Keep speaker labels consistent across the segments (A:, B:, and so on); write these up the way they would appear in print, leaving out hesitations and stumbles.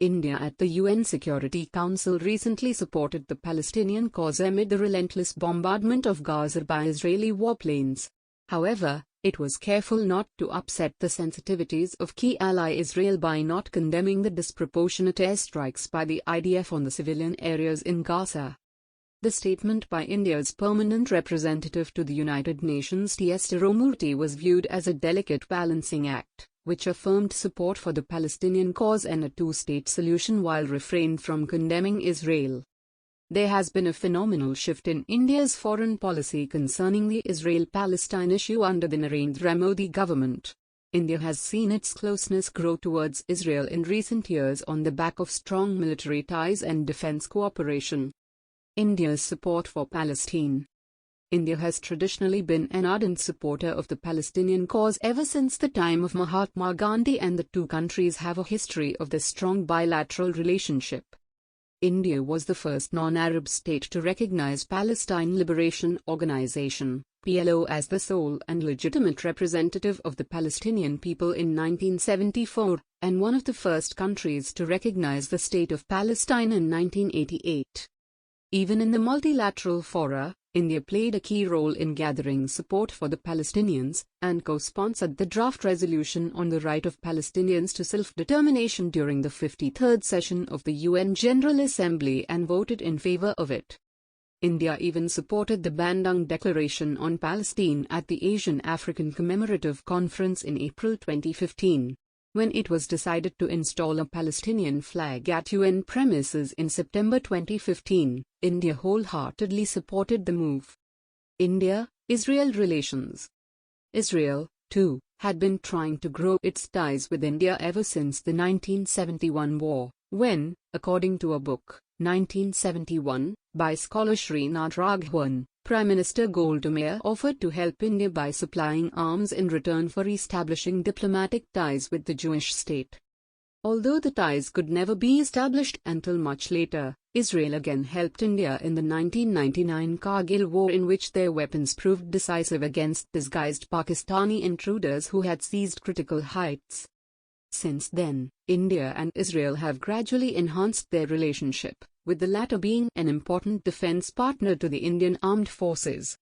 A: India at the UN Security Council recently supported the Palestinian cause amid the relentless bombardment of Gaza by Israeli warplanes. However, it was careful not to upset the sensitivities of key ally Israel by not condemning the disproportionate airstrikes by the IDF on the civilian areas in Gaza. The statement by India's permanent representative to the United Nations T.S. Tirumurti was viewed as a delicate balancing act, which affirmed support for the Palestinian cause and a two-state solution while refrained from condemning Israel. There has been a phenomenal shift in India's foreign policy concerning the Israel-Palestine issue under the Narendra Modi government. India has seen its closeness grow towards Israel in recent years on the back of strong military ties and defense cooperation. India's support for Palestine. India has traditionally been an ardent supporter of the Palestinian cause ever since the time of Mahatma Gandhi, and the two countries have a history of this strong bilateral relationship. India was the first non-Arab state to recognize Palestine Liberation Organization (PLO) as the sole and legitimate representative of the Palestinian people in 1974, and one of the first countries to recognize the State of Palestine in 1988. Even in the multilateral fora, India played a key role in gathering support for the Palestinians, and co-sponsored the draft resolution on the right of Palestinians to self-determination during the 53rd session of the UN General Assembly and voted in favor of it. India even supported the Bandung Declaration on Palestine at the Asian African Commemorative Conference in April 2015. When it was decided to install a Palestinian flag at UN premises in September 2015, India wholeheartedly supported the move. India-Israel relations. Israel, too, had been trying to grow its ties with India ever since the 1971 war, when, according to a book, 1971, by scholar Srinath Raghavan, Prime Minister Golda Meir offered to help India by supplying arms in return for establishing diplomatic ties with the Jewish state. Although the ties could never be established until much later, Israel again helped India in the 1999 Kargil war, in which their weapons proved decisive against disguised Pakistani intruders who had seized critical heights. Since then, India and Israel have gradually enhanced their relationship, with the latter being an important defense partner to the Indian Armed Forces.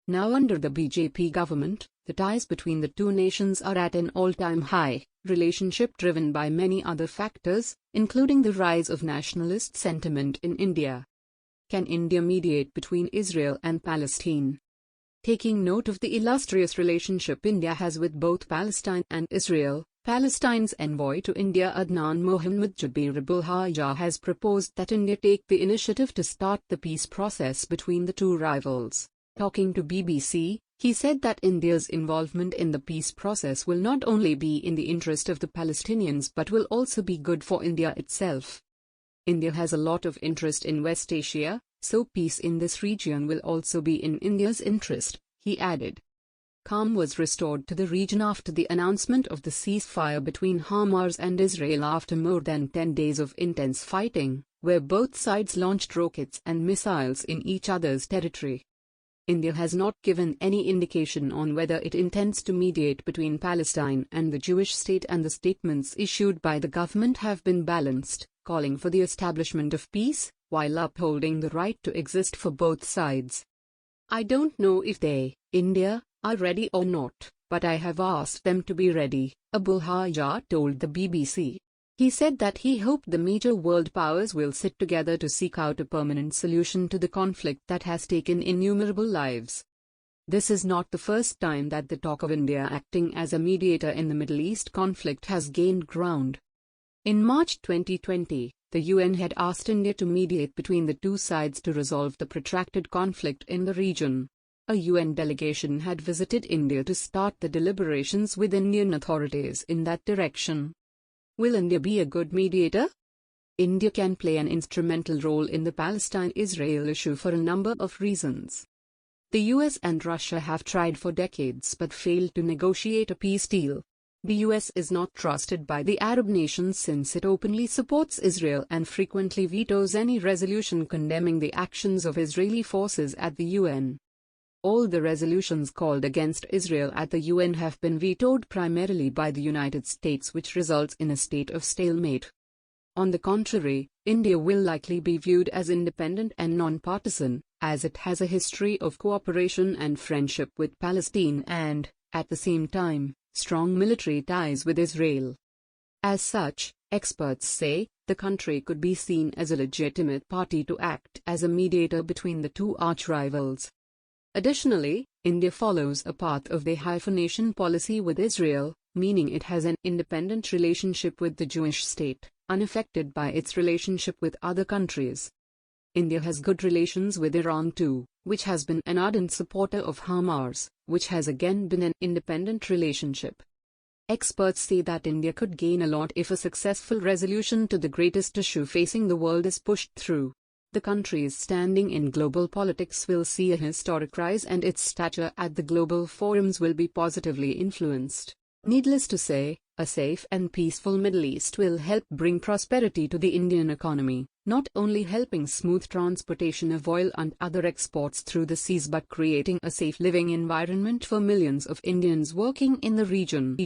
A: Now under the BJP government, the ties between the two nations are at an all-time high, relationship driven by many other factors, including the rise of nationalist sentiment in India. Can India mediate between Israel and Palestine? Taking note of the illustrious relationship India has with both Palestine and Israel, Palestine's envoy to India Adnan Mohammad Abualhayjaa has proposed that India take the initiative to start the peace process between the two rivals. Talking to BBC, he said that India's involvement in the peace process will not only be in the interest of the Palestinians but will also be good for India itself. India has a lot of interest in West Asia, so peace in this region will also be in India's interest, he added. Calm was restored to the region after the announcement of the ceasefire between Hamas and Israel after more than 10 days of intense fighting, where both sides launched rockets and missiles in each other's territory. India has not given any indication on whether it intends to mediate between Palestine and the Jewish state, and the statements issued by the government have been balanced, calling for the establishment of peace, while upholding the right to exist for both sides. I don't know if they, India, are ready or not, but I have asked them to be ready, Abualhayjaa told the BBC. He said that he hoped the major world powers will sit together to seek out a permanent solution to the conflict that has taken innumerable lives. This is not the first time that the talk of India acting as a mediator in the Middle East conflict has gained ground. In March 2020, the UN had asked India to mediate between the two sides to resolve the protracted conflict in the region. A UN delegation had visited India to start the deliberations with Indian authorities in that direction. Will India be a good mediator? India can play an instrumental role in the Palestine-Israel issue for a number of reasons. The US and Russia have tried for decades but failed to negotiate a peace deal. The US is not trusted by the Arab nations since it openly supports Israel and frequently vetoes any resolution condemning the actions of Israeli forces at the UN. All the resolutions called against Israel at the UN have been vetoed primarily by the United States, which results in a state of stalemate. On the contrary, India will likely be viewed as independent and non-partisan, as it has a history of cooperation and friendship with Palestine and, at the same time, strong military ties with Israel. As such, experts say, the country could be seen as a legitimate party to act as a mediator between the two arch-rivals. Additionally, India follows a path of the hyphenation policy with Israel, meaning it has an independent relationship with the Jewish state, unaffected by its relationship with other countries. India has good relations with Iran too, which has been an ardent supporter of Hamas, which has again been an independent relationship. Experts say that India could gain a lot if a successful resolution to the greatest issue facing the world is pushed through. The country's standing in global politics will see a historic rise and its stature at the global forums will be positively influenced. Needless to say, a safe and peaceful Middle East will help bring prosperity to the Indian economy, not only helping smooth transportation of oil and other exports through the seas but creating a safe living environment for millions of Indians working in the region.